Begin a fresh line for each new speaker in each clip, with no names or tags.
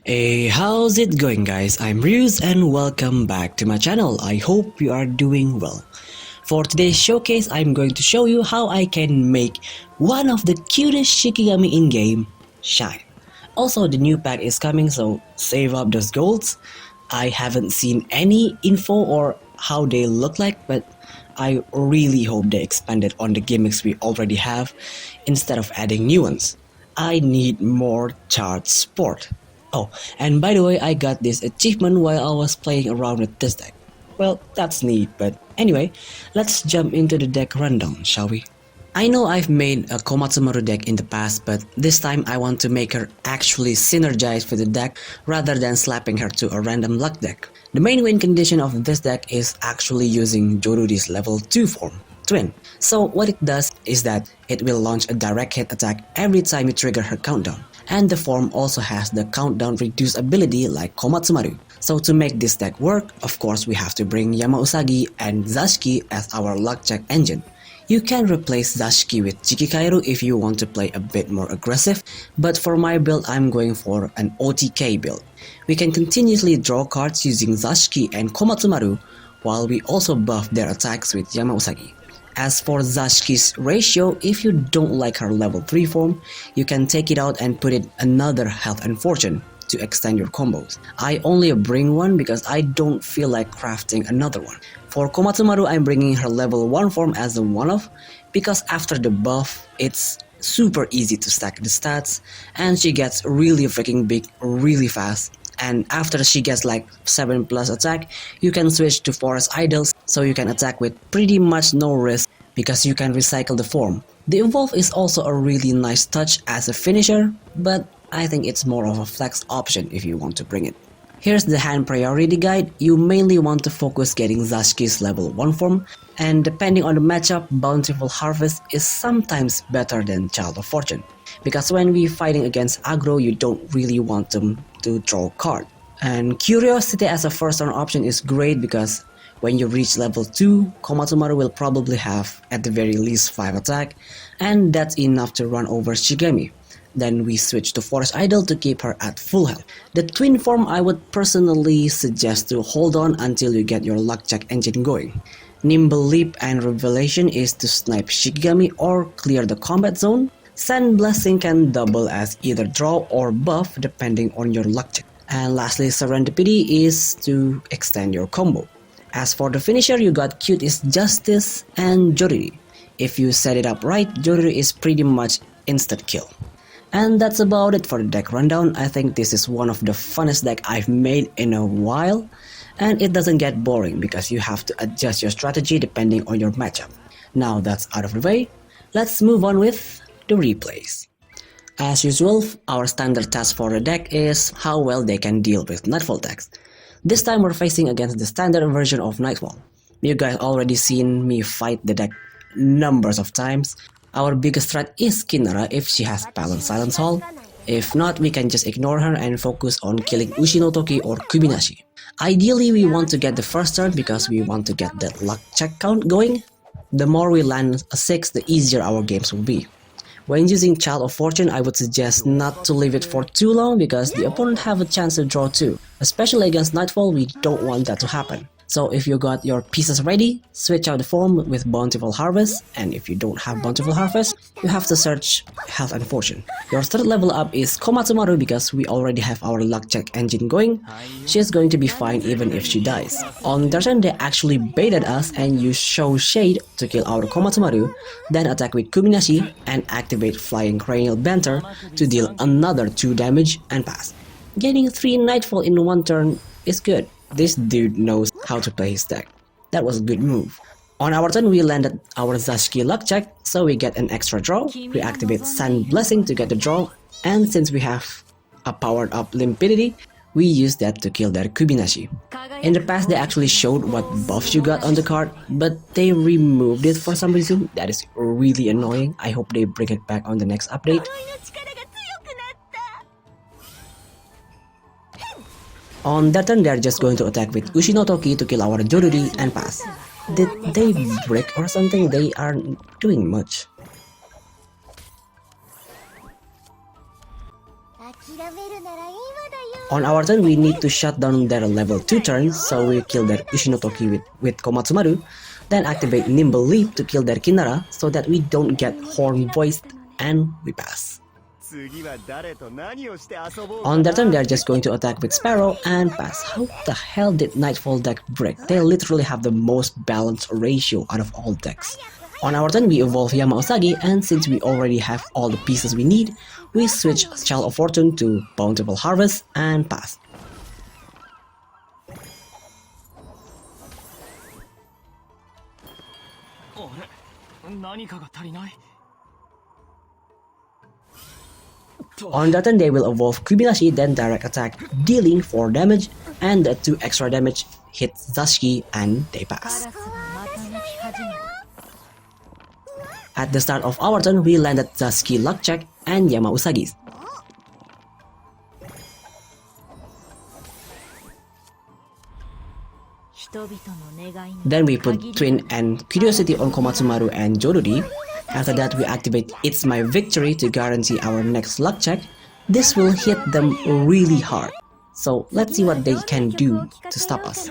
Hey, how's it going guys? I'm Ryuz and welcome back to my channel. I hope you are doing well. For today's showcase, I'm going to show you how I can make one of the cutest Shikigami in-game shine. Also, the new pack is coming, so save up those golds. I haven't seen any info or how they look like, but I really hope they expanded on the gimmicks we already have instead of adding new ones. I need more charge support. Oh, and by the way, I got this achievement while I was playing around with this deck. Well, that's neat, but anyway, let's jump into the deck rundown, shall we? I know I've made a Komatsumaru deck in the past, but this time I want to make her actually synergize with the deck rather than slapping her to a random luck deck. The main win condition of this deck is actually using Joruri's level 2 form, Twin. So what it does is that it will launch a direct hit attack every time you trigger her countdown. And the form also has the countdown reduce ability like Komatsumaru. So to make this deck work, of course we have to bring Yamausagi and Zashiki as our luck check engine. You can replace Zashiki with Jikikairu if you want to play a bit more aggressive, but for my build I'm going for an OTK build. We can continuously draw cards using Zashiki and Komatsumaru while we also buff their attacks with Yamausagi. As for Zashiki's ratio, if you don't like her level 3 form, you can take it out and put it another health and fortune to extend your combos. I only bring one because I don't feel like crafting another one. For Komatsumaru, I'm bringing her level 1 form as a one-off because after the buff, it's super easy to stack the stats and she gets really freaking big really fast. And after she gets like 7+ attack, you can switch to Forest Idols so you can attack with pretty much no risk because you can recycle the form. The Evolve is also a really nice touch as a finisher, but I think it's more of a flex option if you want to bring it. Here's the hand priority guide. You mainly want to focus getting Zashiki's level 1 form, and depending on the matchup, Bountiful Harvest is sometimes better than Child of Fortune. Because when we're fighting against aggro, you don't really want them to draw a card. And Curiosity as a first turn option is great because when you reach level 2, Komatsumaru will probably have at the very least 5 attack, and that's enough to run over Shigami. Then we switch to Forest Idol to keep her at full health. The twin form I would personally suggest to hold on until you get your luck check engine going. Nimble Leap and Revelation is to snipe Shikigami or clear the combat zone. Sand Blessing can double as either draw or buff depending on your luck check. And lastly, Serendipity is to extend your combo. As for the finisher, you got Cute is Justice and Joruri. If you set it up right, Joruri is pretty much instant kill. And that's about it for the deck rundown. I think this is one of the funnest deck I've made in a while, and it doesn't get boring because you have to adjust your strategy depending on your matchup. Now that's out of the way, let's move on with the replays. As usual, our standard task for the deck is how well they can deal with Nightfall decks. This time we're facing against the standard version of Nightfall. You guys already seen me fight the deck numbers of times. Our biggest threat is Kinara if she has Balanced Silence Hall. If not, we can just ignore her and focus on killing Ushinotoki or Kubinashi. Ideally, we want to get the first turn because we want to get that luck check count going. The more we land a 6, the easier our games will be. When using Child of Fortune, I would suggest not to leave it for too long because the opponent have a chance to draw too. Especially against Nightfall, we don't want that to happen. So if you got your pieces ready, switch out the form with Bountiful Harvest, and if you don't have Bountiful Harvest, you have to search Health and Fortune. Your third level up is Komatsumaru because we already have our luck check engine going. She is going to be fine even if she dies. On their turn, they actually baited us and use Show Shade to kill our Komatsumaru, then attack with Kubinashi and activate Flying Cranial Banter to deal another 2 damage and pass. Getting 3 Nightfall in one turn is good. This dude knows how to play his deck. That was a good move. On our turn, we landed our Zashiki luck check, so we get an extra draw. We activate Sand Blessing to get the draw, and since we have a powered up Limpidity, we use that to kill their Kubinashi. In the past, they actually showed what buffs you got on the card, but they removed it for some reason. That is really annoying. I hope they bring it back on the next update. On that turn, they are just going to attack with Ushinotoki to kill our Joruri and pass. Did they break or something? They aren't doing much. On our turn, we need to shut down their level 2 turns, so we kill their Ushinotoki with Komatsumaru, then activate Nimble Leap to kill their Kinara so that we don't get Horn Voiced, and we pass. On their turn, they're just going to attack with Sparrow and pass. How the hell did Nightfall deck break? They literally have the most balanced ratio out of all decks. On our turn, we evolve Yamausagi, and since we already have all the pieces we need, we switch Child of Fortune to Bountiful Harvest and pass. On their turn, they will evolve Kubilashi, then direct attack, dealing 4 damage, and the 2 extra damage hit Zashiki and they pass. At the start of our turn, we landed Zashiki Luck Check and Yamausagi's. Then we put Twin and Curiosity on Komatsumaru and Joruri. After that, we activate It's My Victory to guarantee our next luck check. This will hit them really hard. So let's see what they can do to stop us.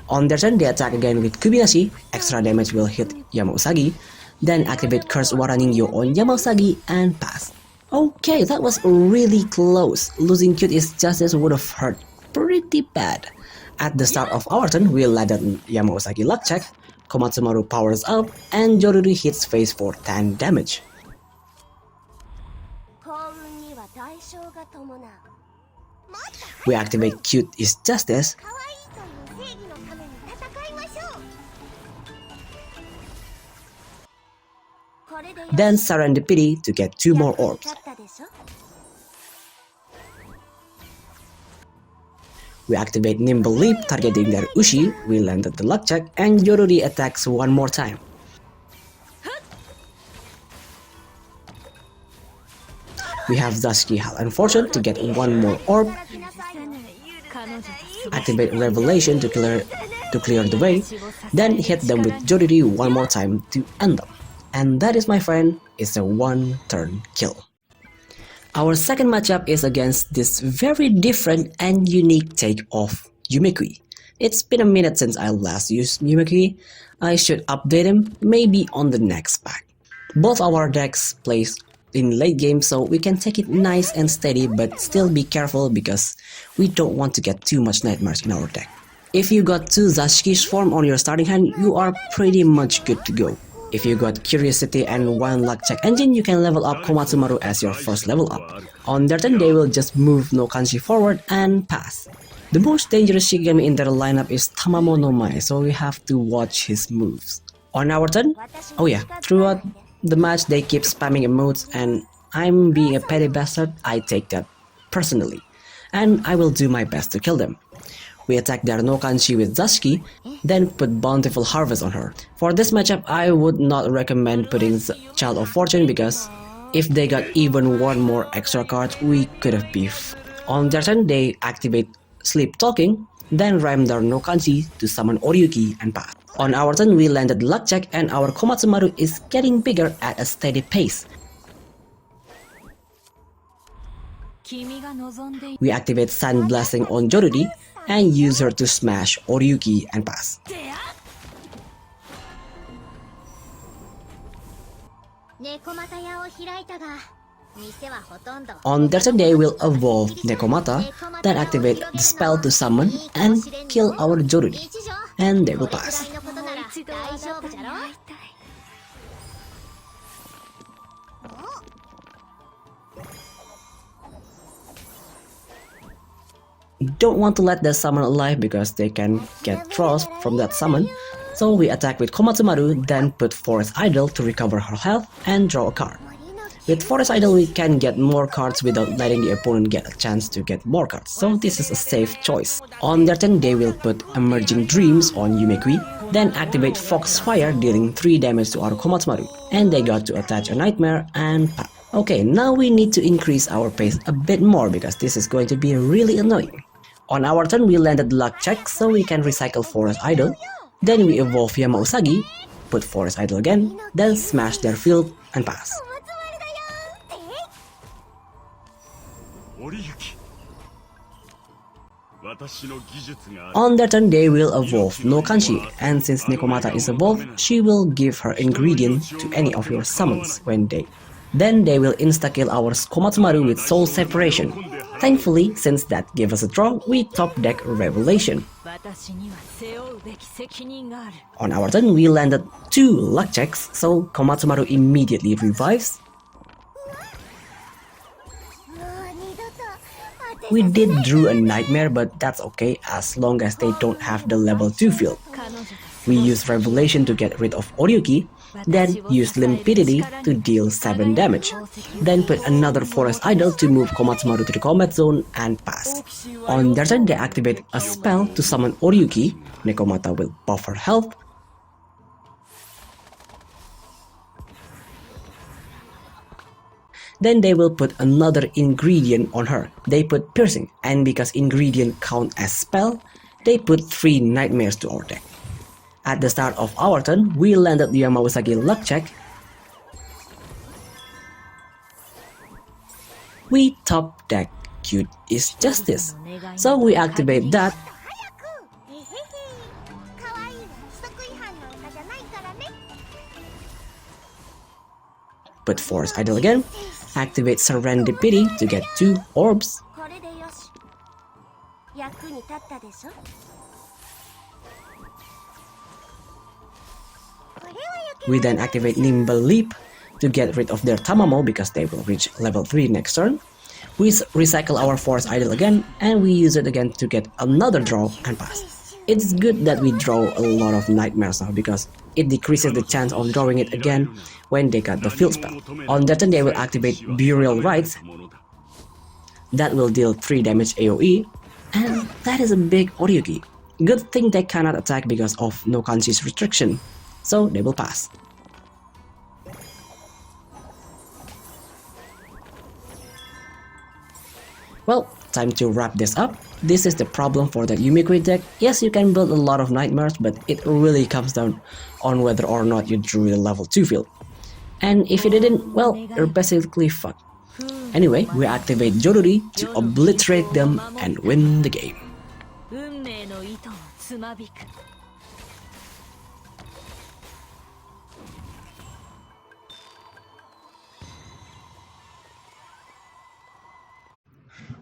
On their turn, they attack again with Kubilashi. Extra damage will hit Yamausagi. Then activate Curse Waraningyo on Yamausagi and pass. Okay, that was really close. Losing Cute is Justice would have hurt pretty bad. At the start of our turn, we landed Yamausagi Luck Check, Komatsumaru powers up, and Joruri hits face for 10 damage. We activate Cute is Justice, then Serendipity to get 2 more orbs. We activate Nimble Leap targeting their Ushi, we landed the luck check, and Joruri attacks one more time. We have Zashiki Hal and Fortune to get 1 more orb. Activate Revelation to clear the way, then hit them with Joruri 1 more time to end them. And that is, my friend, is a 1-turn kill. Our second matchup is against this very different and unique take of Yumekui. It's been a minute since I last used Yumekui. I should update him maybe on the next pack. Both our decks play in late game, so we can take it nice and steady but still be careful because we don't want to get too much nightmares in our deck. If you got 2 Zashiki's form on your starting hand, you are pretty much good to go. If you got Curiosity and 1 Luck Check Engine, you can level up Komatsumaru as your first level up. On their turn, they will just move no Kanji forward and pass. The most dangerous Shigami in their lineup is Tamamo no Mae, so we have to watch his moves. On our turn, oh yeah, throughout the match they keep spamming emotes, and I'm being a petty bastard, I take that personally. And I will do my best to kill them. We attack their no Kanji with Zashiki, then put Bountiful Harvest on her. For this matchup, I would not recommend putting Child of Fortune because if they got even 1 more extra card, we could have beef. On their turn, they activate Sleep Talking, then rhyme their no Kanji to summon Oryuki and pass. On our turn, we landed Luck Check and our Komatsumaru is getting bigger at a steady pace. We activate Sand Blessing on Joruri and use her to smash Oryuki and pass. On their turn, they will evolve Nekomata, then activate the spell to summon and kill our Joruri, and they will pass. Don't want to let the summon alive because they can get draws from that summon, so we attack with Komatsumaru, then put Forest Idol to recover her health and draw a card. With Forest Idol we can get more cards without letting the opponent get a chance to get more cards, so this is a safe choice. On their turn they will put Emerging Dreams on Yumekui, then activate Foxfire dealing 3 damage to our Komatsumaru, and they got to attach a Nightmare and pass. Okay, now we need to increase our pace a bit more because this is going to be really annoying. On our turn, we landed Luck Check so we can recycle Forest Idol. Then we evolve Yamausagi, put Forest Idol again, then smash their field and pass. On their turn, they will evolve no Kanji, and since Nekomata is evolved, she will give her ingredient to any of your summons Then they will insta-kill our Komatsumaru with Soul Separation. Thankfully, since that gave us a draw, we top deck Revelation. On our turn, we landed 2 luck checks, so Komatsumaru immediately revives. We did drew a nightmare, but that's okay as long as they don't have the level 2 field. We use Revelation to get rid of Oryuki, then use Limpidity to deal 7 damage. Then put another Forest Idol to move Komatsumaru to the combat zone and pass. On their turn, they activate a spell to summon Oryuki. Nekomata will buff her health. Then they will put another ingredient on her. They put Piercing, and because ingredient count as spell, they put 3 nightmares to our deck. At the start of our turn, we landed the Yamawasagi luck check. We top deck Cute is Justice, so we activate that. Put Force Idol again, activate Serendipity to get 2 orbs. We then activate Nimble Leap to get rid of their Tamamo because they will reach level 3 next turn. We recycle our Force Idol again and we use it again to get another draw and pass. It's good that we draw a lot of nightmares now because it decreases the chance of drawing it again when they got the field spell. On their turn, they will activate Burial Rites. That will deal 3 damage AoE, and that is a big Oryuki. Good thing they cannot attack because of no Kanji's restriction, so they will pass. Well, time to wrap this up. This is the problem for the Yumekui deck. Yes, you can build a lot of nightmares, but it really comes down on whether or not you drew the level 2 field. And if you didn't, well, you're basically fucked. Anyway, we activate Joruri to obliterate them and win the game.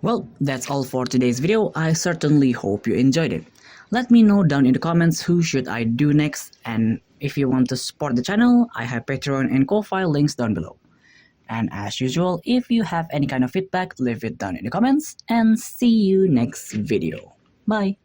Well, that's all for today's video. I certainly hope you enjoyed it. Let me know down in the comments who should I do next, and if you want to support the channel, I have Patreon and Ko-Fi links down below. And as usual, if you have any kind of feedback, leave it down in the comments, and see you next video. Bye!